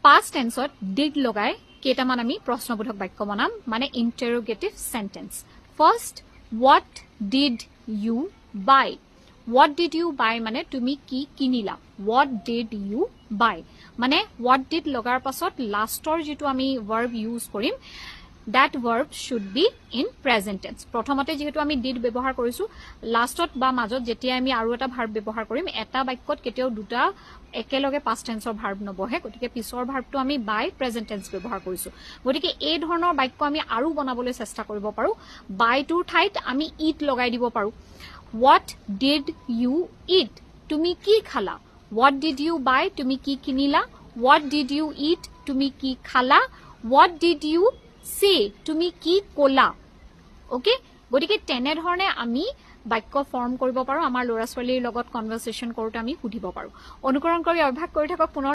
past tense did লগাই কেইটামান আমি প্ৰশ্নবোধক বাক্য বনাম মানে interrogative sentence. First, what did you buy? What did you buy মানে তুমি কি কিনিলা? What did you buy? মানে what did লগাৰ পাছত লাষ্টৰ যেটো আমি verb use কৰিম that verb should be in present tense. প্ৰথমতে যেহেতু আমি did ব্যৱহাৰ কৰিছো লাষ্টত বা মাজত যেতিয়া আমি আৰু এটা verb ব্যৱহাৰ কৰিম এটা বাক্যত কেতিয়াও দুটা একেলগে past tenseৰ verb নবহে গতিকে পিছৰ verbটো আমি by present tense ব্যৱহাৰ কৰিছো গতিকে এই ধৰণৰ বাক্য আমি আৰু বনাবলৈ চেষ্টা কৰিব পাৰো by টোৰ ঠাইত আমি eat লগাই দিব পাৰো What did you eat? তুমি কি খালা? What did you buy? তুমি কি কিনিলা? What did you eat? তুমি কি খালা? What did you say? তুমি কি কলা? Okay? গতিকে তেনে ধৰণে আমি বাক্য ফৰ্ম কৰিব পাৰো আমাৰ ল'ৰা ছোৱালীৰ লগত কনভাৰসেচন কৰোতে আমি সুধিব পাৰো অনুকৰণ কৰি অভ্যাস কৰি থাকক পুনৰ